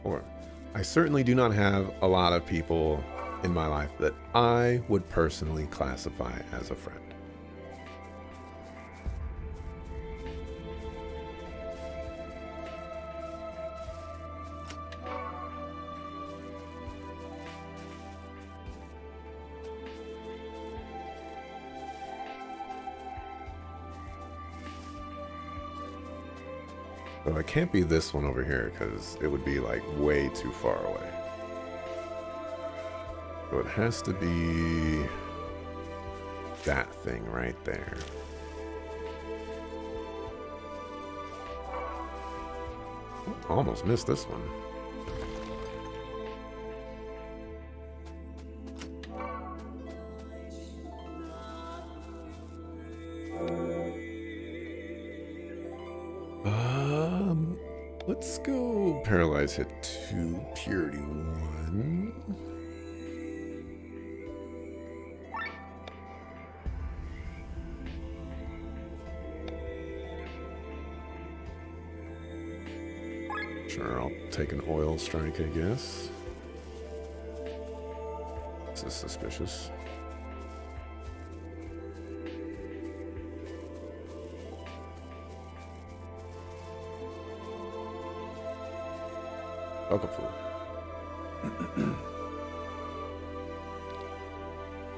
Or, I certainly do not have a lot of people in my life that I would personally classify as a friend. So it can't be this one over here because it would be like way too far away. So it has to be that thing right there. Almost missed this one. Let's go Paralyze hit 2, Purity 1. Sure, I'll take an Oil Strike, I guess. This is suspicious. Okafu.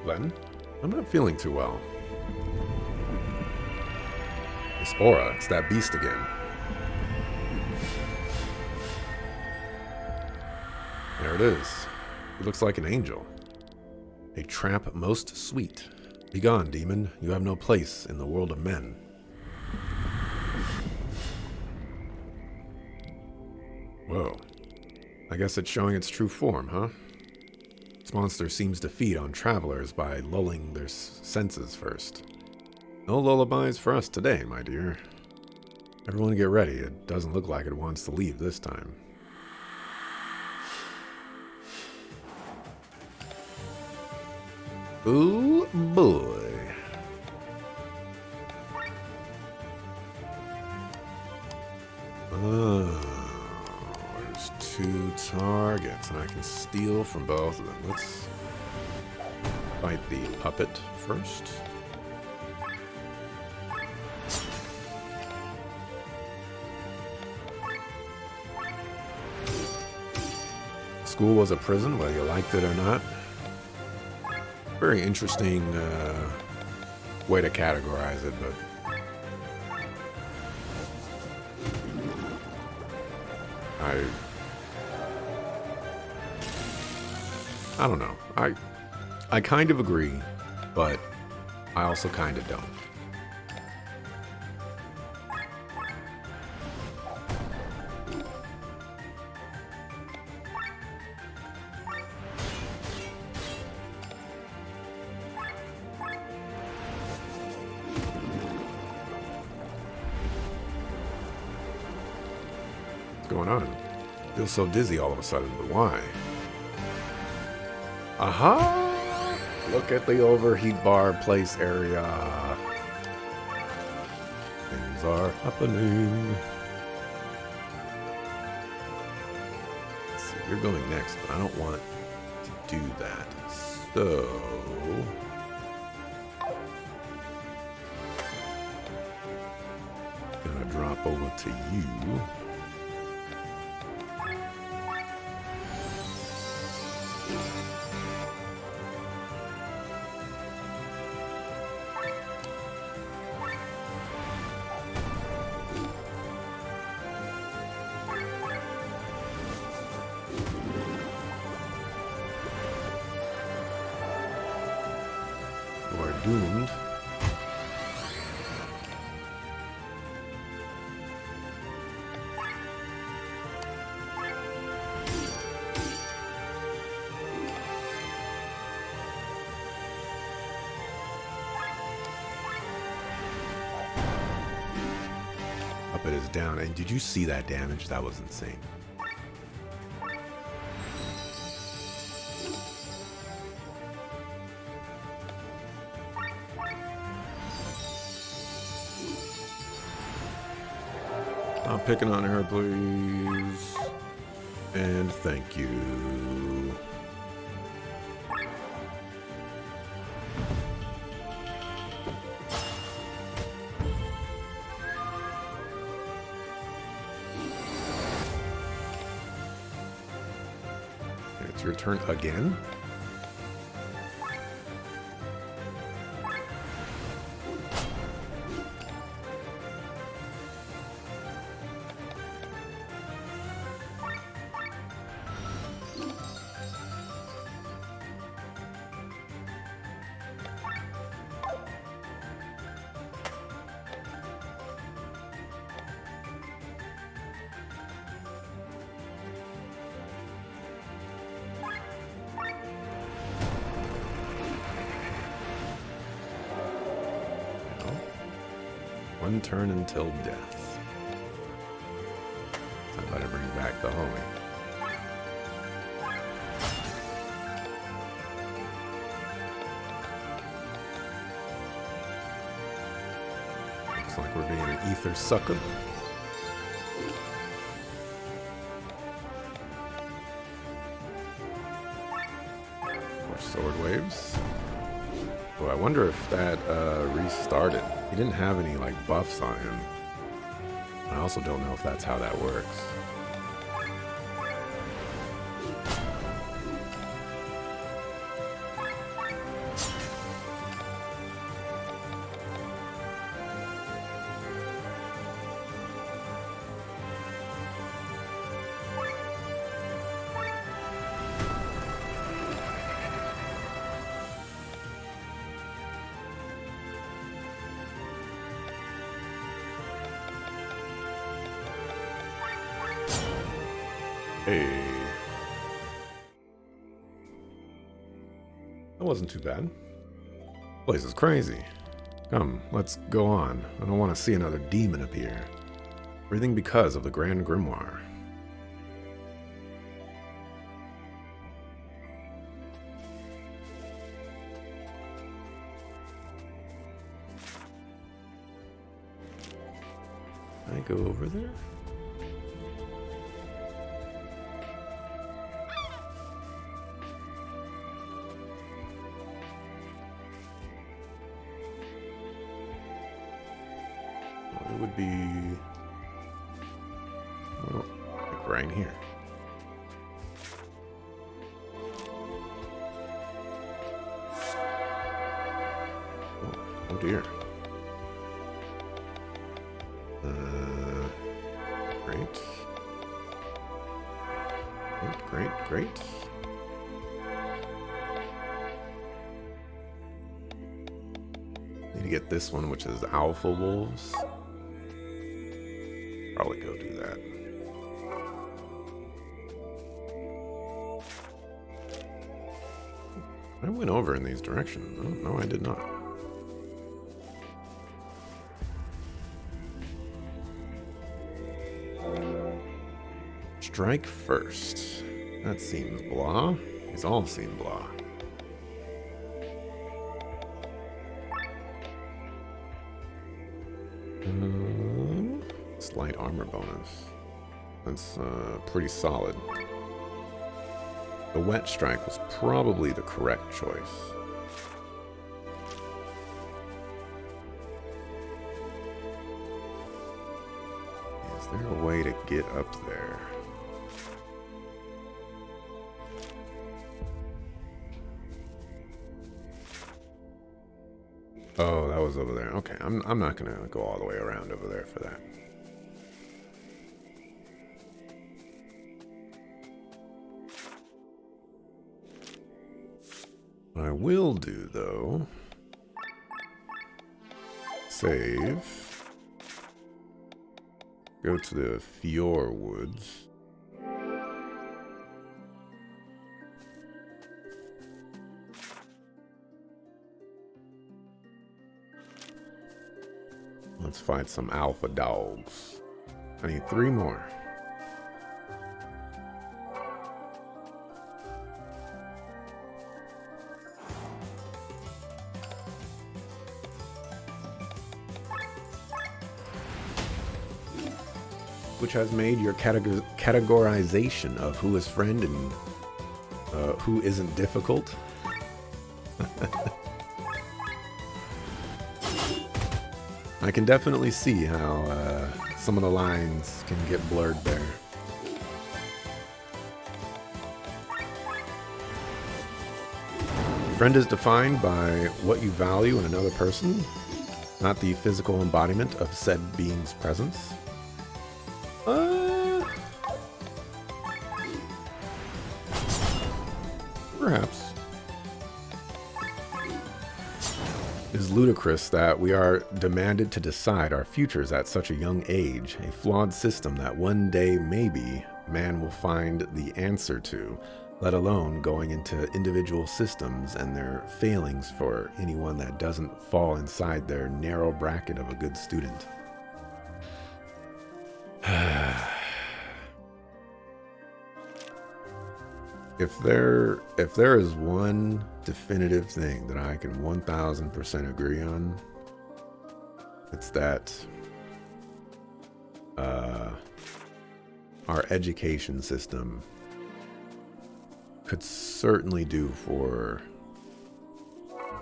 Len? I'm not feeling too well. This aura, it's that beast again. There it is. He looks like an angel. A trap most sweet. Begone, demon. You have no place in the world of men. Whoa. I guess it's showing its true form, huh? This monster seems to feed on travelers by lulling their senses first. No lullabies for us today, my dear. Everyone get ready. It doesn't look like it wants to leave this time. Ooh, boy. There's 2 targets, and I can steal from both of them. Let's fight the puppet first. School was a prison, whether you liked it or not. Very interesting way to categorize it, but I don't know. I kind of agree, but I also kind of don't. Going on? I feel so dizzy all of a sudden, but why? Aha! Look at the overheat bar place area. Things are happening. Let's see, you're going next, but I don't want to do that. So gonna drop over to you. Doomed. Puppet is down. And did you see that damage? That was insane. Stop picking on her, please. And thank you. It's your turn again? One turn until death. I better bring back the homie. Looks like we're being an ether sucker. More sword waves. Oh, I wonder if that restarted. He didn't have any like buffs on him. I also don't know if that's how that works. Hey. That wasn't too bad. Place is crazy. Come, let's go on. I don't want to see another demon appear. Everything because of the Grand Grimoire. Can I go over there? It would be, well, like right here. Oh dear. Great. Great. Need to get this one, which is Alpha Wolves. Probably go do that. I went over in these directions. Oh, no, I did not. Strike first. That seems blah. These all seem blah. Slight armor bonus. That's pretty solid. The wet strike was probably the correct choice. Is there a way to get up there? Oh, that was over there. Okay, I'm not gonna go all the way around over there for that. What I will do, though, save, go to the Fior Woods. Let's fight some alpha dogs. I need 3 more. which has made your categorization of who is friend and who isn't difficult. I can definitely see how some of the lines can get blurred there. Friend is defined by what you value in another person, not the physical embodiment of said being's presence. Perhaps. It is ludicrous that we are demanded to decide our futures at such a young age, a flawed system that one day maybe man will find the answer to, let alone going into individual systems and their failings for anyone that doesn't fall inside their narrow bracket of a good student. If there is one definitive thing that I can 1000% agree on, it's that our education system could certainly do for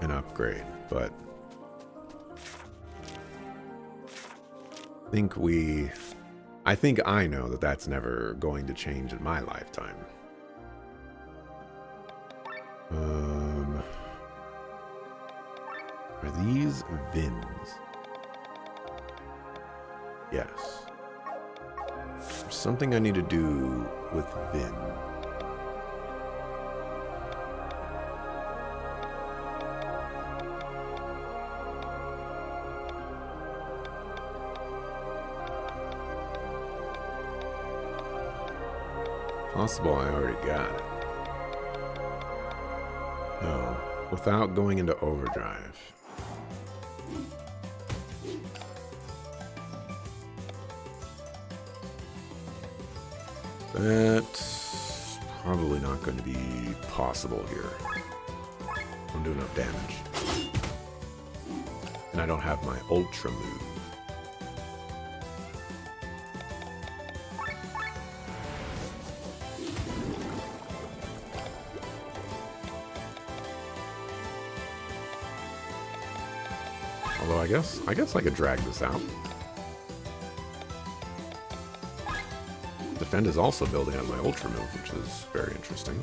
an upgrade, but I think I know that that's never going to change in my lifetime. Are these VINs? Yes. There's something I need to do with VIN. Possible I already got it. No, without going into overdrive. That's probably not going to be possible here. I don't do enough damage. And I don't have my ultra move. Although I guess I could drag this out. Defend is also building on my ultra move, which is very interesting.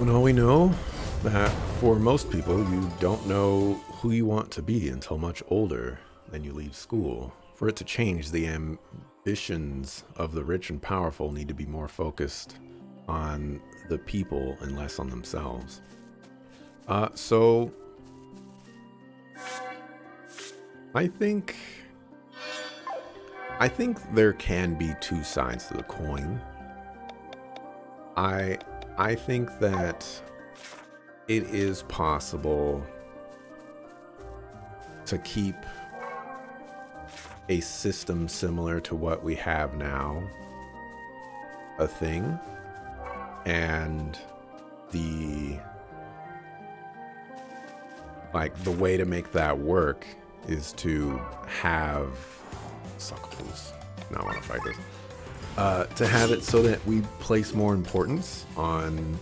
Well, we know that for most people, you don't know who you want to be until much older than you leave school. For it to change, the ambitions of the rich and powerful need to be more focused on the people and less on themselves. So I think there can be two sides to the coin. I think that it is possible to keep a system similar to what we have now a thing, and the way to make that work is to have Suckfools. Now I want to fight this. To have it so that we place more importance on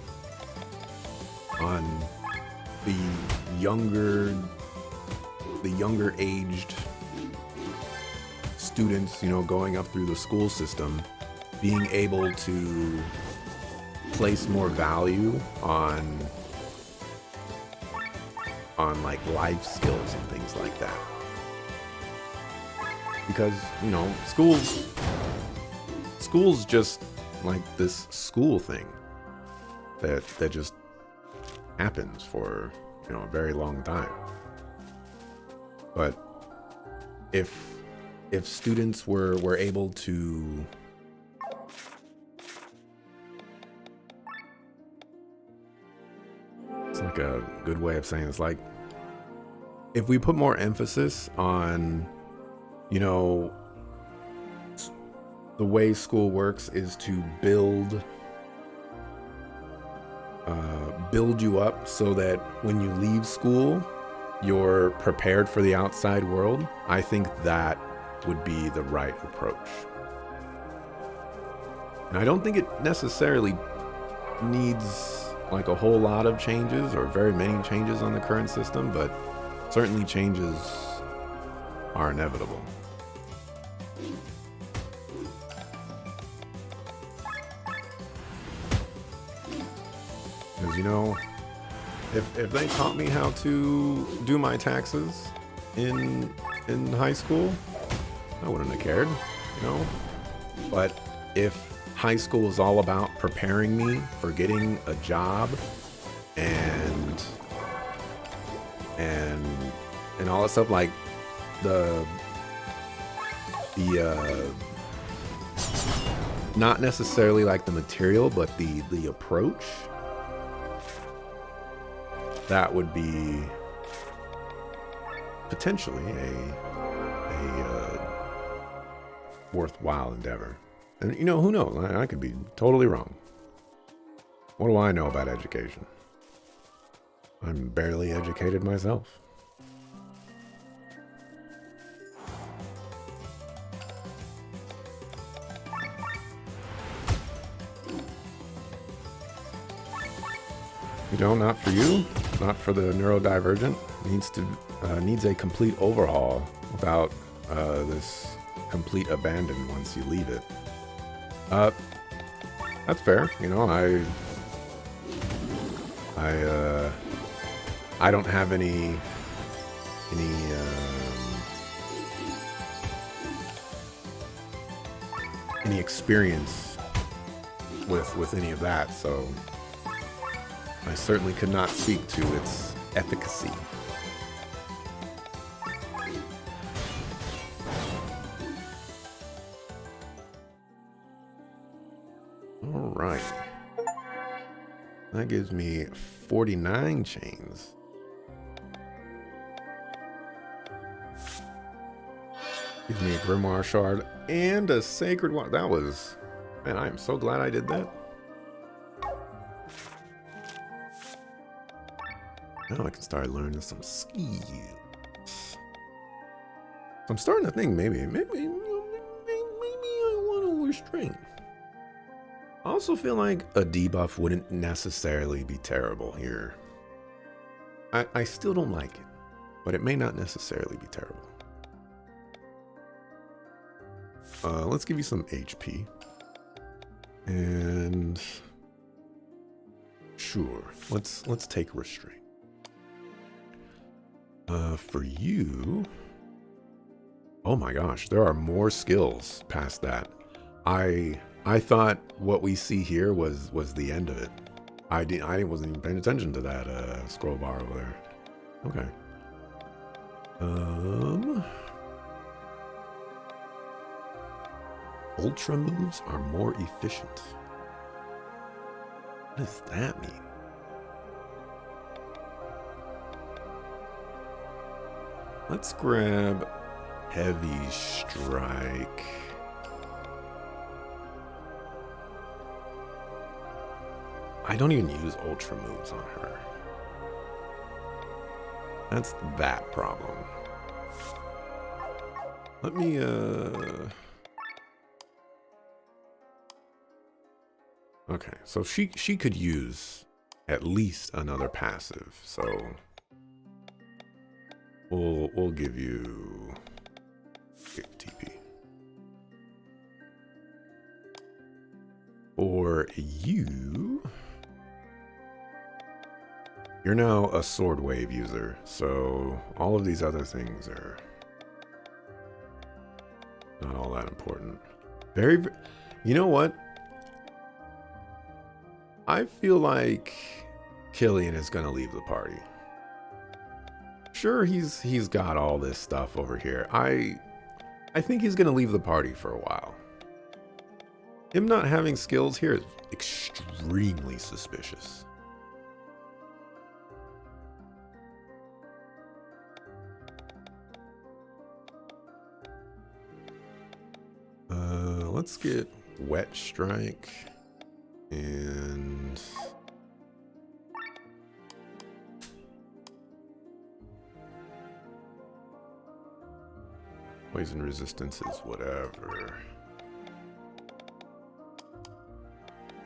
the younger aged students, you know, going up through the school system, being able to place more value on like life skills and things like that. Because, you know, schools, school's just like this school thing that just happens for, you know, a very long time. But if students were able to it's like a good way of saying it's like if we put more emphasis on, you know, the way school works is to build you up so that when you leave school, you're prepared for the outside world. I think that would be the right approach. And I don't think it necessarily needs like a whole lot of changes or very many changes on the current system, but certainly changes are inevitable. Because, you know, if they taught me how to do my taxes in high school, I wouldn't have cared, you know. But if high school is all about preparing me for getting a job and all that stuff, like the not necessarily like the material, but the approach, that would be potentially a worthwhile endeavor. And you know, who knows? I could be totally wrong. What do I know about education? I'm barely educated myself. You know, not for you, not for the neurodivergent. Needs a complete overhaul without this complete abandon once you leave it. That's fair. You know, I don't have any experience with any of that, so I certainly could not speak to its efficacy. All right. That gives me 49 chains. Gives me a Grimoire Shard and a Sacred One. That was... Man, I am so glad I did that. Now I can start learning some skills. I'm starting to think maybe I want to restrain. I also feel like a debuff wouldn't necessarily be terrible here. I still don't like it, but it may not necessarily be terrible. Let's give you some HP. And sure, let's take restraint. For you, oh my gosh, there are more skills past that. I thought what we see here was the end of it. I wasn't even paying attention to that scroll bar over there. Okay. Ultra moves are more efficient. What does that mean? Let's grab Heavy Strike. I don't even use ultra moves on her. That's that problem. Let me okay, so she could use at least another passive, so we'll give you TP. For you, you're now a Sword Wave user, so all of these other things are not all that important. You know what? I feel like Killian is gonna leave the party. Sure, he's got all this stuff over here. I think he's gonna leave the party for a while. Him not having skills here is extremely suspicious. Let's get Wet Strike and poison resistance is whatever.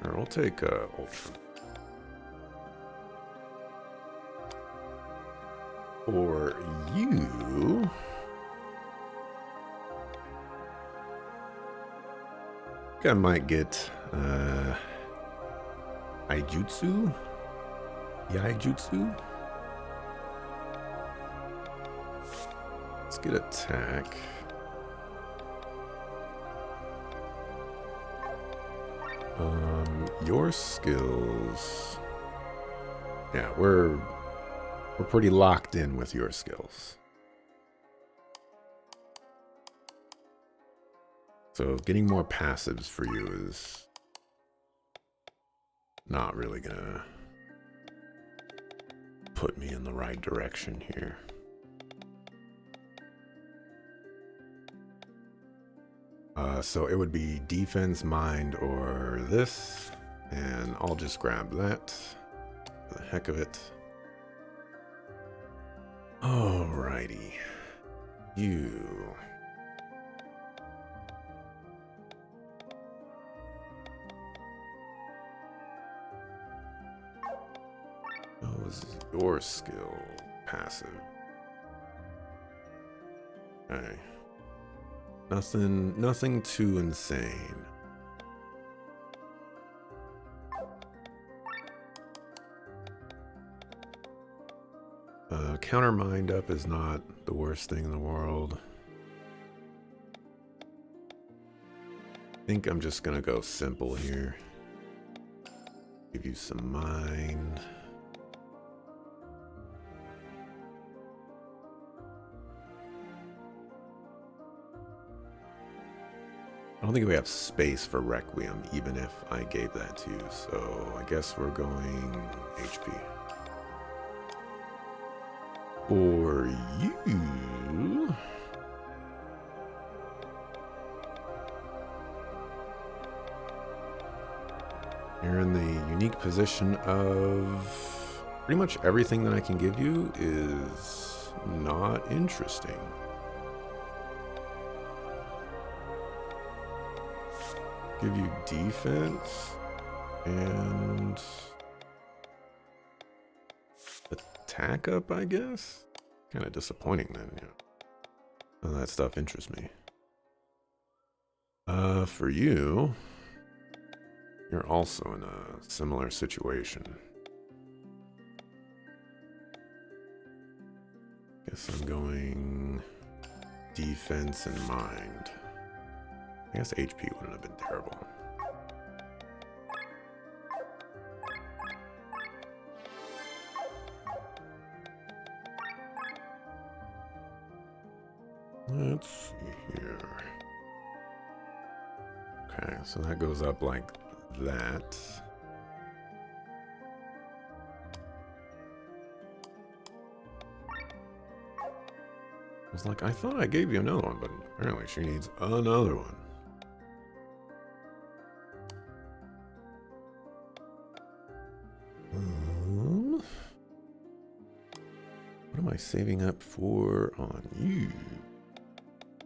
Or we'll take Ultra. For you, I might get Yaijutsu. Let's get attack. Your skills. Yeah, we're pretty locked in with your skills. So getting more passives for you is not really gonna put me in the right direction here. So it would be defense, mind, or this, and I'll just grab that for the heck of it. Alrighty. You. What was your skill? Passive. Okay. Nothing too insane. Counter mind up is not the worst thing in the world. I think I'm just gonna go simple here. Give you some mind. I don't think we have space for Requiem, even if I gave that to you. So I guess we're going HP. For you, you're in the unique position of pretty much everything that I can give you is not interesting. Give you defense and attack up, I guess. Kind of disappointing then, yeah. None of that stuff interests me. For you, you're also in a similar situation. Guess I'm going defense and mind. I guess HP wouldn't have been terrible. Let's see here. Okay, so that goes up like that. I was like, I thought I gave you another one, but apparently she needs another one. What am I saving up for on you?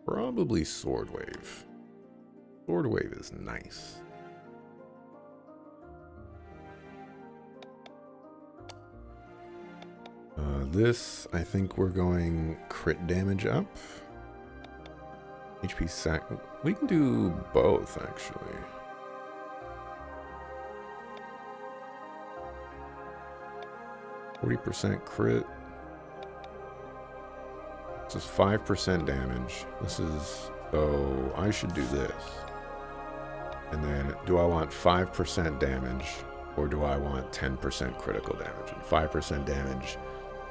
Probably Sword Wave. Sword Wave is nice. This, I think we're going crit damage up. HP sac. We can do both, actually. %, crit. This is 5% damage. This is, so I should do this. And then do I want 5% damage or do I want 10% critical damage? And 5% damage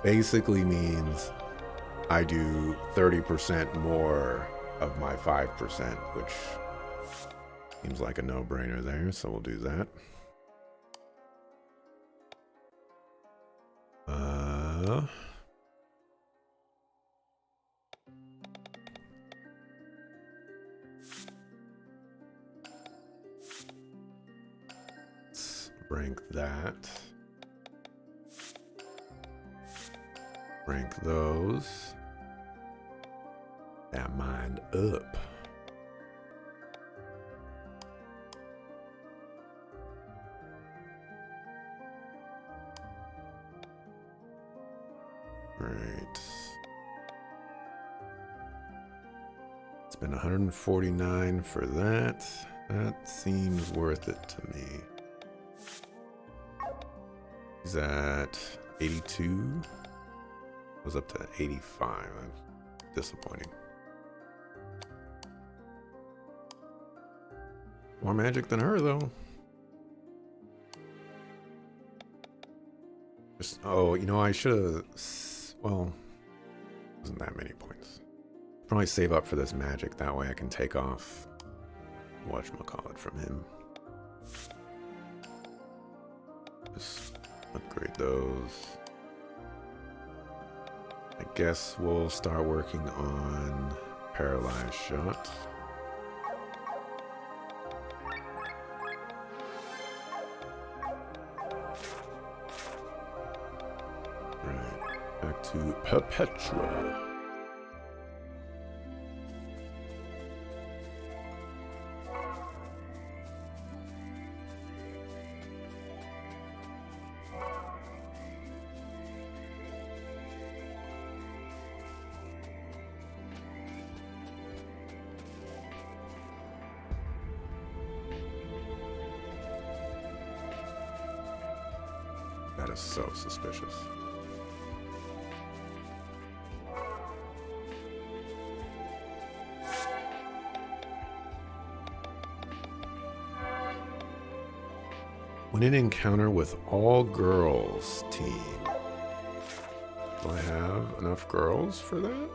basically means I do 30% more of my 5%, which seems like a no-brainer there, so we'll do that. Let's rank that. Rank those. That mind up. Right. Spend 149 for that. That seems worth it to me. He's at 82. Was up to 85. That's disappointing. More magic than her, though. Just, oh, you know, I should have. Well, wasn't that many points. Probably save up for this magic. That way I can take off whatchamacallit from him. Just upgrade those. I guess we'll start working on Paralyzed Shot. Right, back to Perpetua. That is so suspicious. When in encounter with all girls team. Do I have enough girls for that?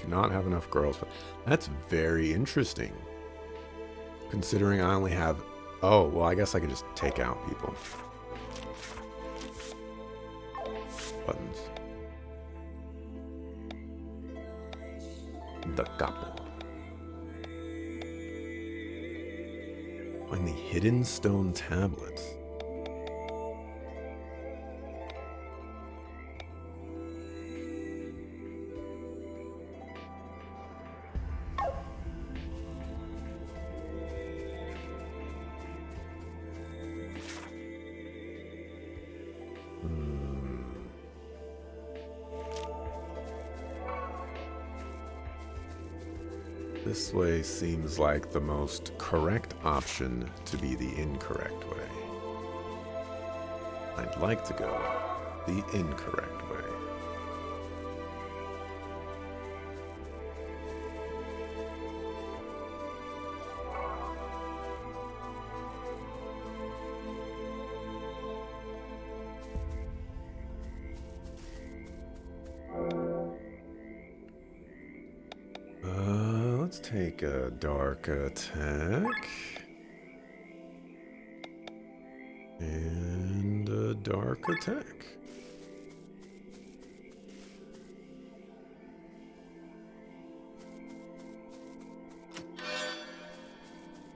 Do not have enough girls. That's very interesting. Considering I only have... Oh, well, I guess I could just take out people. Buttons. The capo. Find the hidden stone tablets. This way seems like the most correct option to be the incorrect way. I'd like to go the incorrect way. Let's take a dark attack. And a dark attack.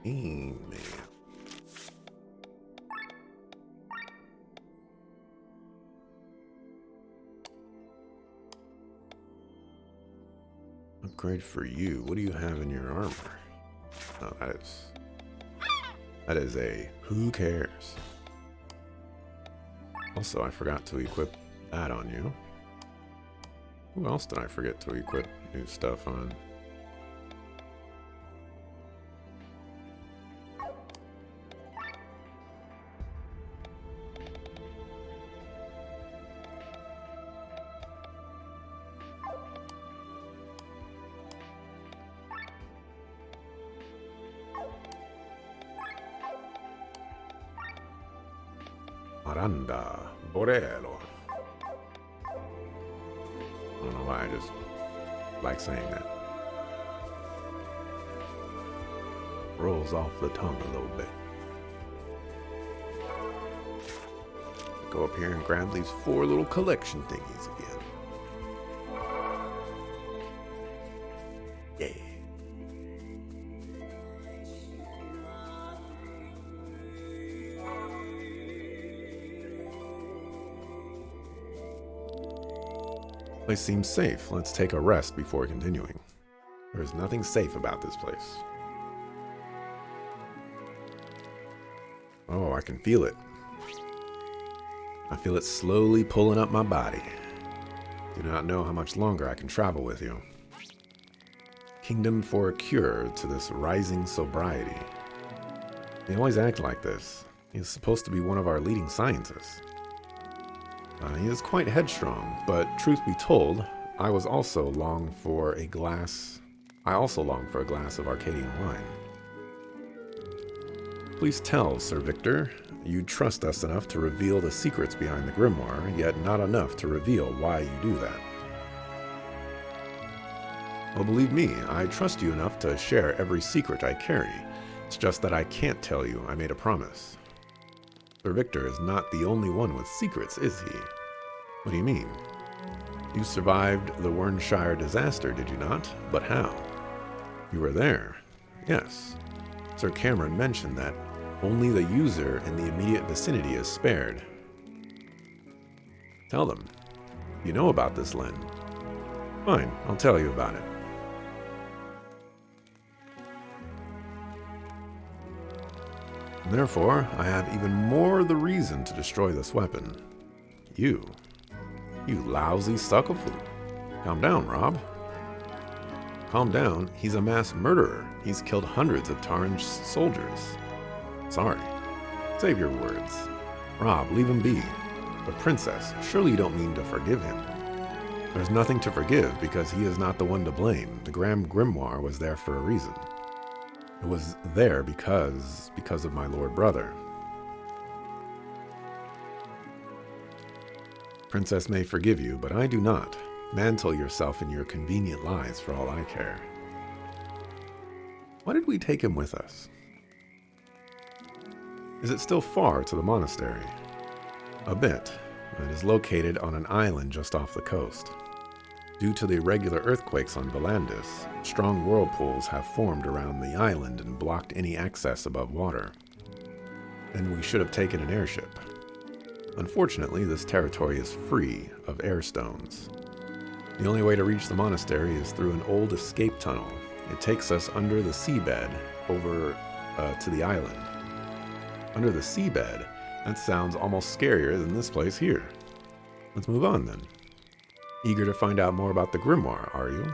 Man. Upgrade for you. What do you have in your armor? Oh, that is a who cares. Also, I forgot to equip that on you. Who else did I forget to equip new stuff on? Miranda Borello. I don't know why, I just like saying that. Rolls off the tongue a little bit. Go up here and grab these 4 little collection thingies again. Yeah. Place seems safe. Let's take a rest before continuing. There's nothing safe about this place. Oh, I can feel it. I feel it slowly pulling up my body. Do not know how much longer I can travel with you. Kingdom for a cure to this rising sobriety. They always act like this. He's supposed to be one of our leading scientists. He is quite headstrong, but truth be told, I also long for a glass of Arcadian wine. Please tell, Sir Victor, you trust us enough to reveal the secrets behind the grimoire, yet not enough to reveal why you do that. Well, believe me, I trust you enough to share every secret I carry. It's just that I can't tell you I made a promise. Sir Victor is not the only one with secrets, is he? What do you mean? You survived the Wernshire disaster, did you not? But how? You were there. Yes. Sir Cameron mentioned that only the user in the immediate vicinity is spared. Tell them. You know about this, Len. Fine, I'll tell you about it. Therefore, I have even more the reason to destroy this weapon. You lousy sucklefool. Calm down, Rob. Calm down, he's a mass murderer. He's killed hundreds of Tarn soldiers. Sorry. Save your words. Rob, leave him be. But Princess, surely you don't mean to forgive him. There's nothing to forgive because he is not the one to blame. The Grand Grimoire was there for a reason. It was there because of my Lord Brother. Princess may forgive you, but I do not. Mantle yourself in your convenient lies for all I care. Why did we take him with us? Is it still far to the monastery? A bit. It is located on an island just off the coast. Due to the irregular earthquakes on Volandis, strong whirlpools have formed around the island and blocked any access above water. Then we should have taken an airship. Unfortunately, this territory is free of air stones. The only way to reach the monastery is through an old escape tunnel. It takes us under the seabed over to the island. Under the seabed? That sounds almost scarier than this place here. Let's move on then. Eager to find out more about the grimoire, are you?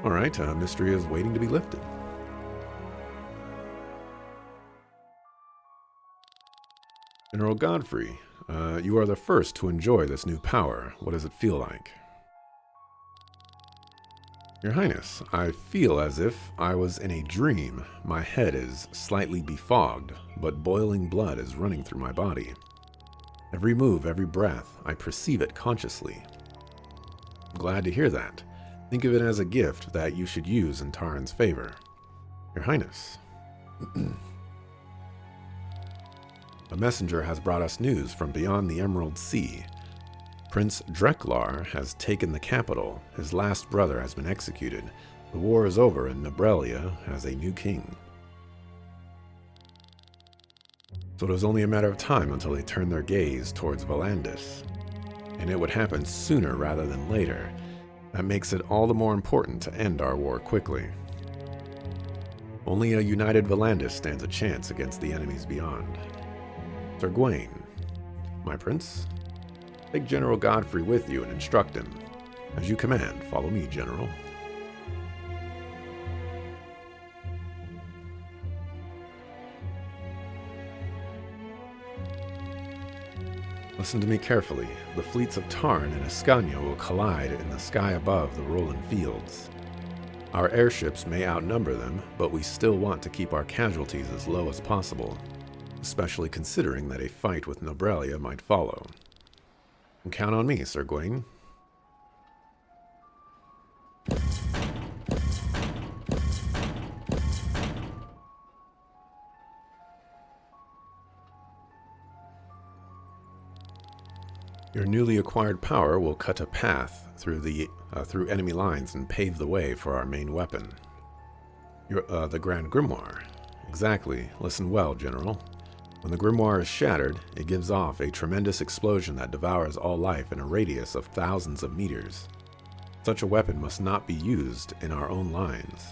Alright, mystery is waiting to be lifted. General Godfrey, you are the first to enjoy this new power. What does it feel like? Your Highness, I feel as if I was in a dream. My head is slightly befogged, but boiling blood is running through my body. Every move, every breath, I perceive it consciously. I'm glad to hear that. Think of it as a gift that you should use in Tarn's favor. Your Highness. A messenger has brought us news from beyond the Emerald Sea. Prince Dreklar has taken the capital. His last brother has been executed. The war is over and Nebrelia has a new king. So it was only a matter of time until they turned their gaze towards Volandis. And it would happen sooner rather than later. That makes it all the more important to end our war quickly. Only a united Volandis stands a chance against the enemies beyond. Sir Gawain, my prince, take General Godfrey with you and instruct him. As you command, follow me, General. Listen to me carefully. The fleets of Tarn and Ascania will collide in the sky above the rolling fields. Our airships may outnumber them, but we still want to keep our casualties as low as possible. especially considering that a fight with Nobralia might follow. Count on me, Sir Gawain. Your newly acquired power will cut a path through enemy lines and pave the way for our main weapon. The Grand Grimoire. Exactly. Listen well, General. When the Grimoire is shattered, it gives off a tremendous explosion that devours all life in a radius of thousands of meters. Such a weapon must not be used in our own lines.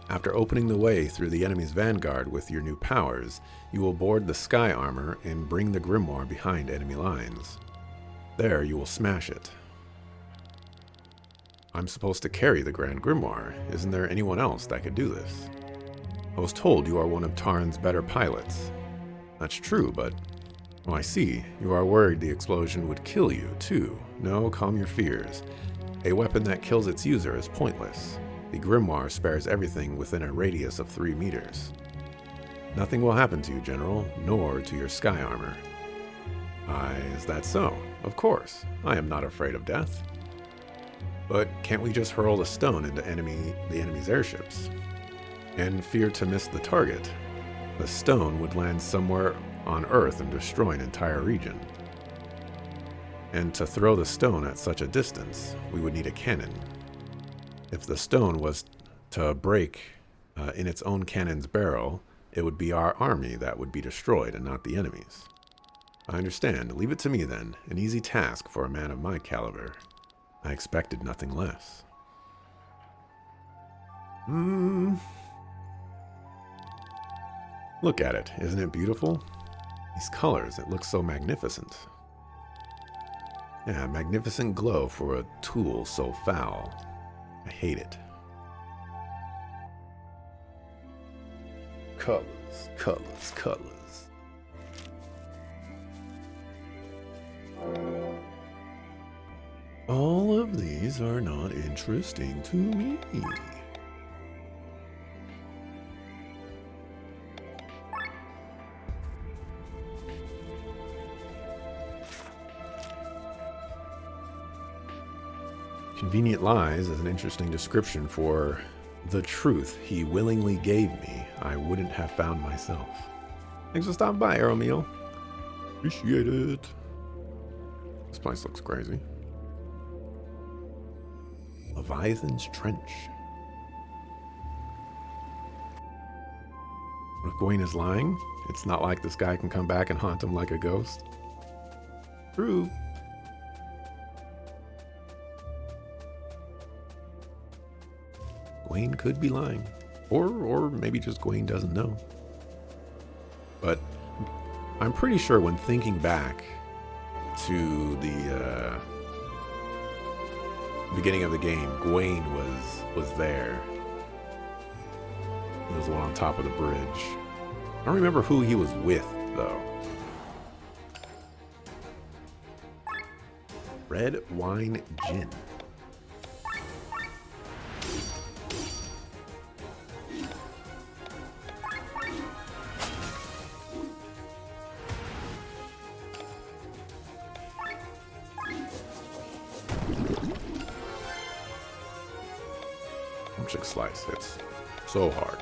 After opening the way through the enemy's vanguard with your new powers, you will board the sky armor and bring the Grimoire behind enemy lines. There you will smash it. I'm supposed to carry the Grand Grimoire. Isn't there anyone else that could do this? I was told you are one of Taran's better pilots. That's true, but... Oh, I see. You are worried the explosion would kill you, too. No, calm your fears. A weapon that kills its user is pointless. The Grimoire spares everything within a radius of 3 meters. Nothing will happen to you, General, nor to your sky armor. Is that so? Of course. I am not afraid of death. But can't we just hurl the stone into the enemy's airships? And fear to miss the target. The stone would land somewhere on Earth and destroy an entire region. And to throw the stone at such a distance, we would need a cannon. If the stone was to break in its own cannon's barrel, it would be our army that would be destroyed and not the enemy's. I understand. Leave it to me then. An easy task for a man of my caliber. I expected nothing less. Look at it. Isn't it beautiful? These colors, it looks so magnificent. Yeah, magnificent glow for a tool so foul. I hate it. Colors, colors, colors. All of these are not interesting to me. Convenient lies is an interesting description for the truth he willingly gave me I wouldn't have found myself. Thanks for stopping by, Aeromeel. Appreciate it. This place looks crazy. Leviathan's Trench. What if Gawain is lying? It's not like this guy can come back and haunt him like a ghost. True. Gawain could be lying. Or maybe just Gawain doesn't know. But I'm pretty sure when thinking back to the beginning of the game, Gawain was there. He was the one on top of the bridge. I don't remember who he was with, though. Red wine gin. Chick slice. It's so hard.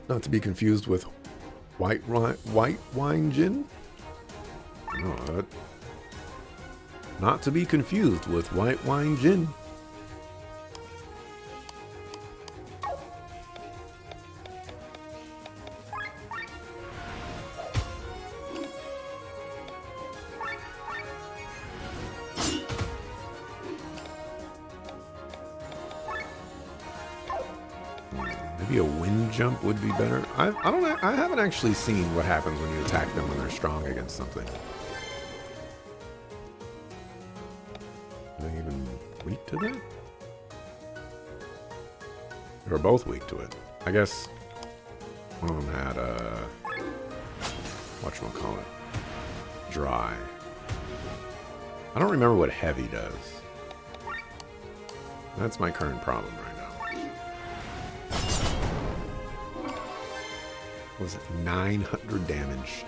Not to be confused with white wine gin? No, not to be confused with white wine gin. Maybe a wind jump would be better. I haven't actually seen what happens when you attack them when they're strong against something. weak to that? They were both weak to it. I guess one of them had whatchamacallit? Dry. I don't remember what heavy does. That's my current problem right now. Was it 900 damage?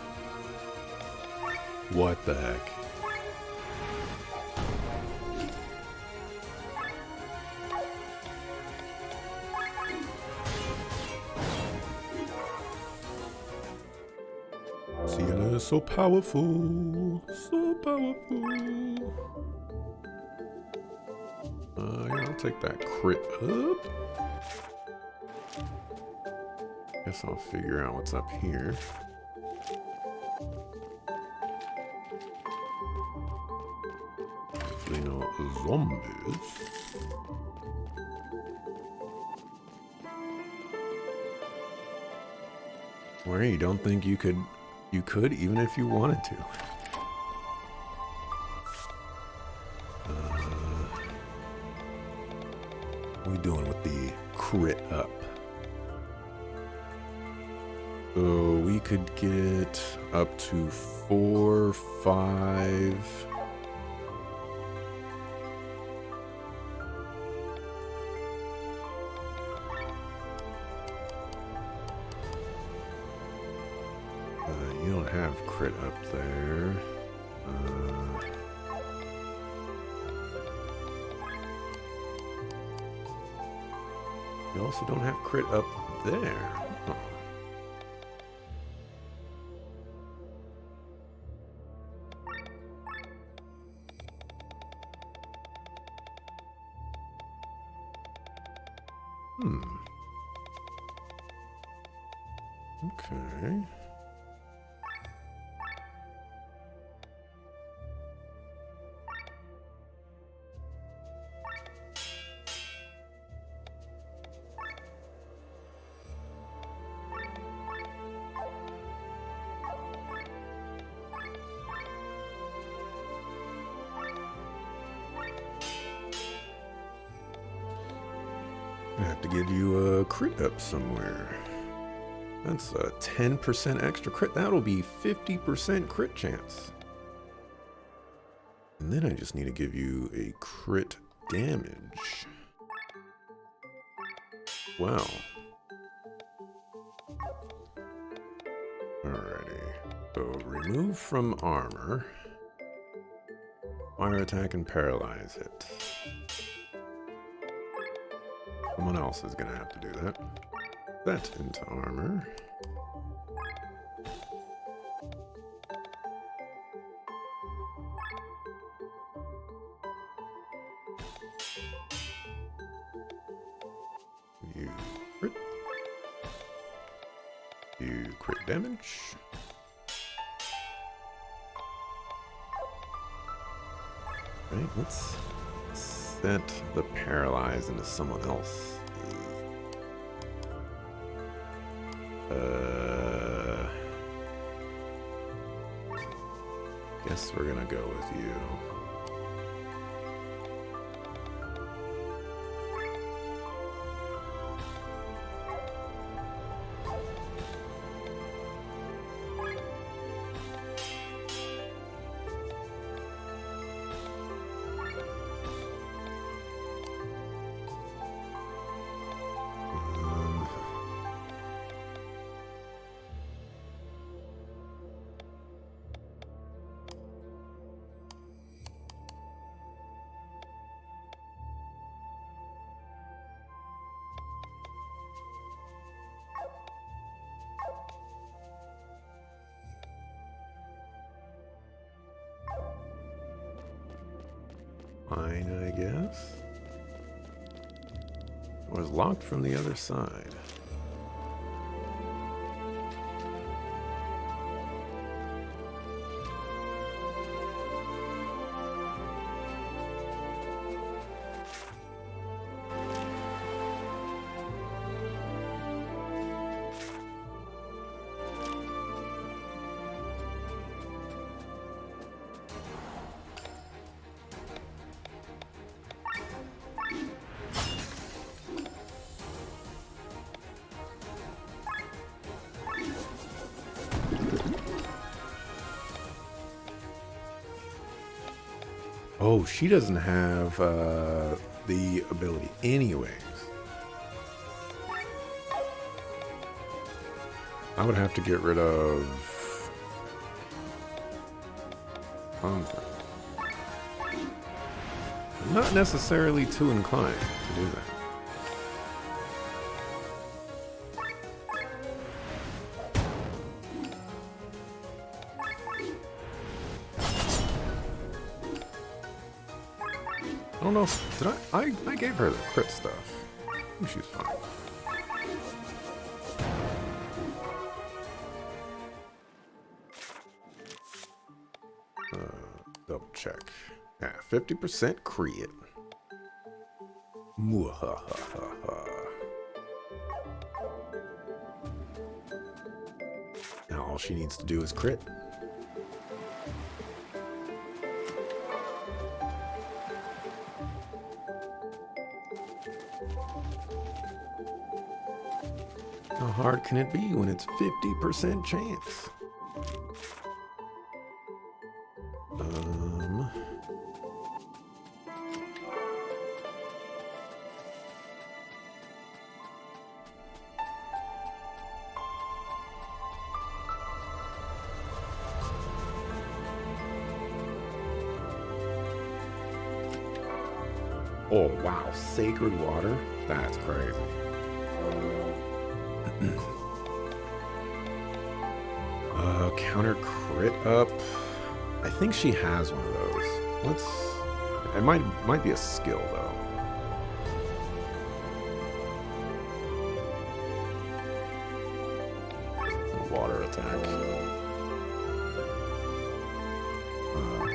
What the heck? Sienna is so powerful. So powerful. Yeah, I'll take that crit up. Guess I'll figure out what's up here. Hopefully no zombies. Where you don't think you could even if you wanted to. What are we doing with the crit up? So we could get up to 4, 5. You don't have crit up there. You also don't have crit up there. Oh. Okay. I have to give you a crit up somewhere. That's a 10% extra crit. That'll be 50% crit chance. And then I just need to give you a crit damage. Wow. Alrighty. So remove from armor. Fire attack and paralyze it. Someone else is gonna have to do that. That into armor. You crit. You crit damage. Right, let's set the paralyze into someone else. Guess we're gonna go with you. Fine, I guess. It was locked from the other side. Oh, she doesn't have the ability anyways. I would have to get rid of something. I'm not necessarily too inclined to do that. I don't know if, did I gave her the crit stuff. I think she's fine. Double check. Yeah, 50% crit. Mwahahaha. Now all she needs to do is crit. How hard can it be when it's 50% chance? Oh wow, sacred water? That's crazy. Counter crit up. I think she has one of those. Let's. It might be a skill though. Water attack.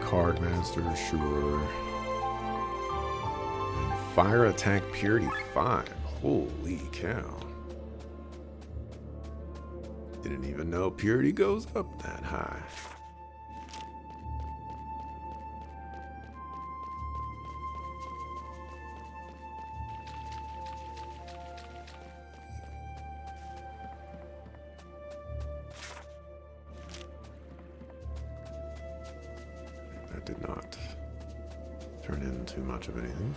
Card master, sure. And fire attack purity 5. Holy cow. Didn't even know purity goes up that high. That did not turn into too much of anything.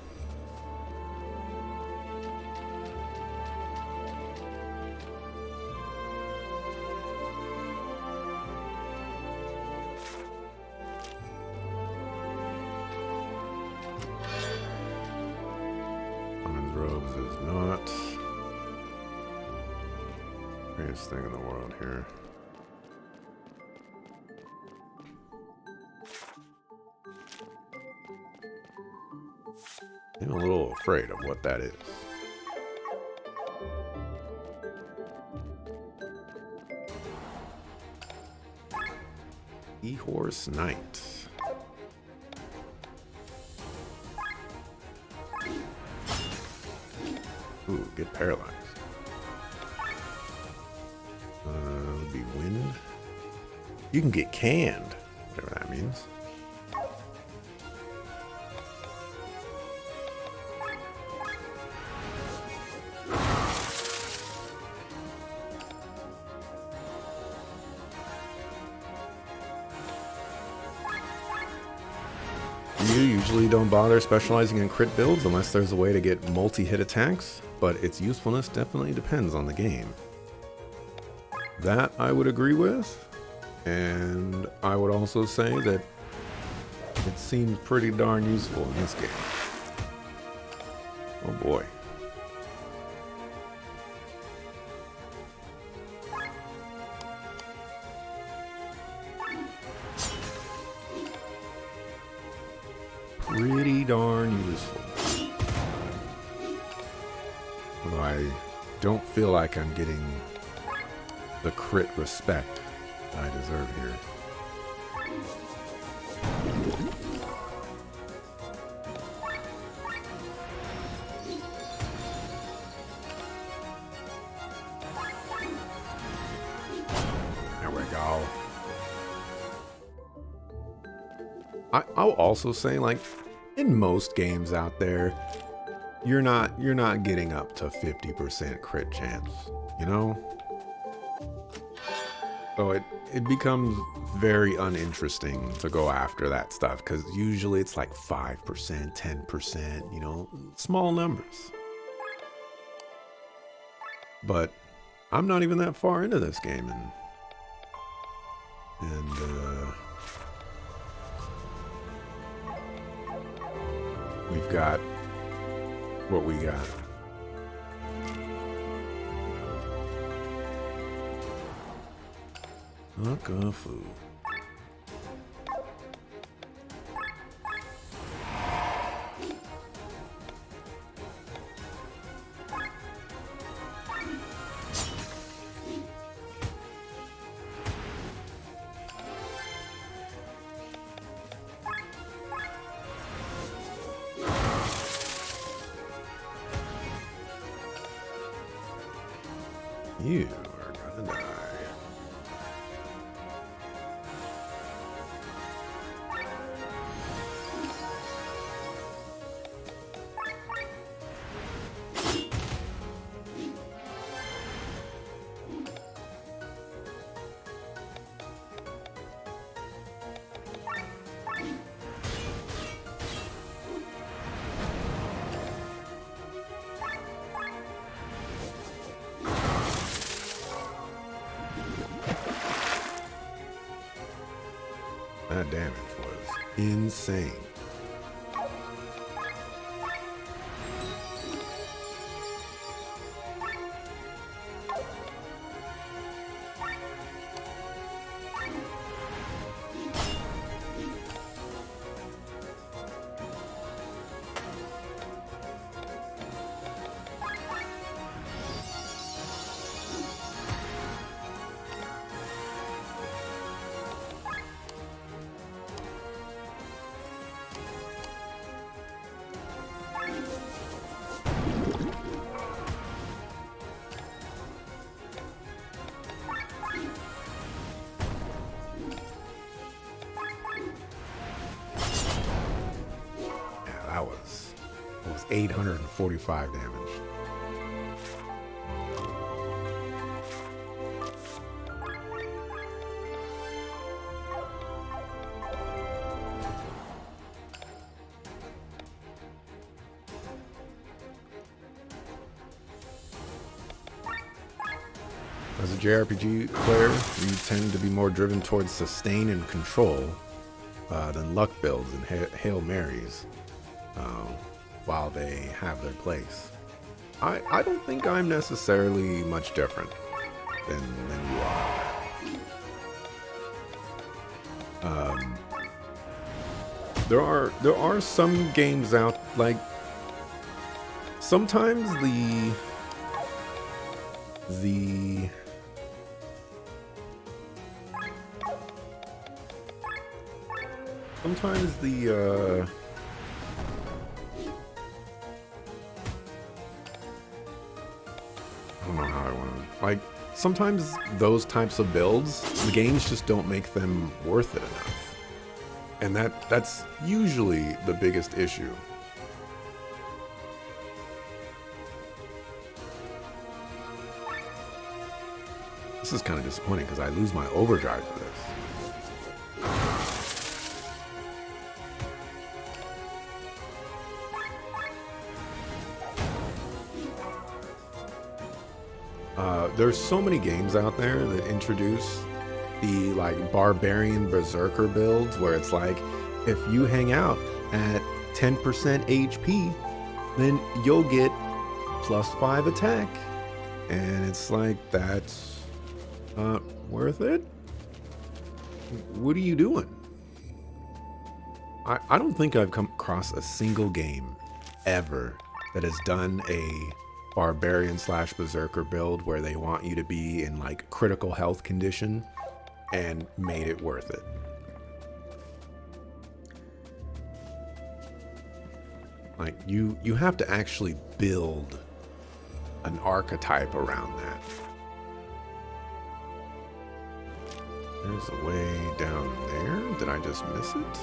Robes is not the greatest thing in the world here. I'm a little afraid of what that is. E-Horse Knight. Ooh, get paralyzed. Would be wind. You can get canned, whatever that means. You usually don't bother specializing in crit builds unless there's a way to get multi-hit attacks, but its usefulness definitely depends on the game. That I would agree with, and I would also say that it seems pretty darn useful in this game. Oh boy. Pretty darn useful. Although I don't feel like I'm getting the crit respect I deserve here. There we go. I'll also say, like, in most games out there, you're not getting up to 50% crit chance, you know? So it becomes very uninteresting to go after that stuff because usually it's like 5%, 10%, you know, small numbers. But I'm not even that far into this game, and we've got what we got. Akafu. You are gonna die. That damage was insane. That was 845 damage. As a JRPG player, you tend to be more driven towards sustain and control than luck builds and Hail Marys while they have their place. I don't think I'm necessarily much different than you are. There are some games out, like sometimes I don't know how I want to, like, sometimes those types of builds, the games just don't make them worth it enough. And that's usually the biggest issue. This is kind of disappointing because I lose my overdrive for this. There's so many games out there that introduce the like barbarian berserker builds where it's like, if you hang out at 10% HP, then you'll get +5 attack. And it's like, that's not worth it? What are you doing? I don't think I've come across a single game ever that has done a barbarian / berserker build where they want you to be in like critical health condition and made it worth it. Like you have to actually build an archetype around that. There's a way down there. Did I just miss it?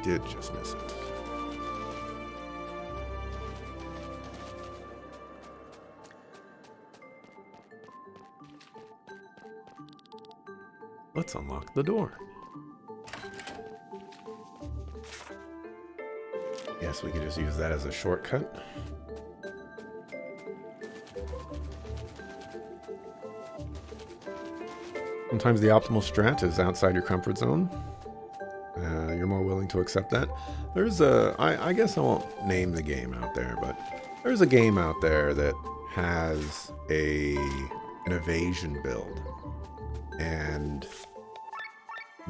Did just miss it. let's unlock the door. Yes, we can just use that as a shortcut. Sometimes the optimal strat is outside your comfort zone. You're more willing to accept that. There's I guess I won't name the game out there, but there's a game out there that has an evasion build. And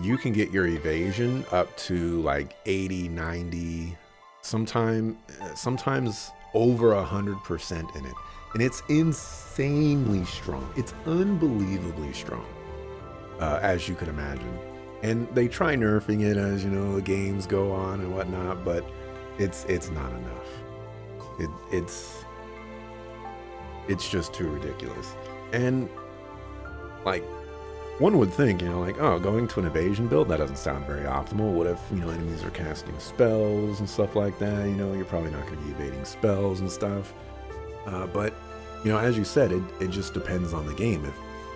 you can get your evasion up to like 80, 90, sometimes over 100% in it. And it's insanely strong. It's unbelievably strong, as you could imagine. And they try nerfing it as, you know, the games go on and whatnot, but it's not enough. It's just too ridiculous. And like, one would think, you know, like, oh, going to an evasion build, that doesn't sound very optimal. What if, you know, enemies are casting spells and stuff like that? You know, you're probably not going to be evading spells and stuff. But, you know, as you said, it just depends on the game. If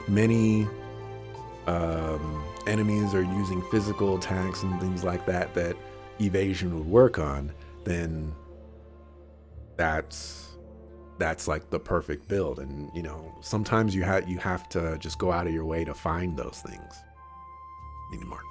many enemies are using physical attacks and things like that that evasion would work on, then that's like the perfect build. And you know, sometimes you have to just go out of your way to find those things. Need to mark.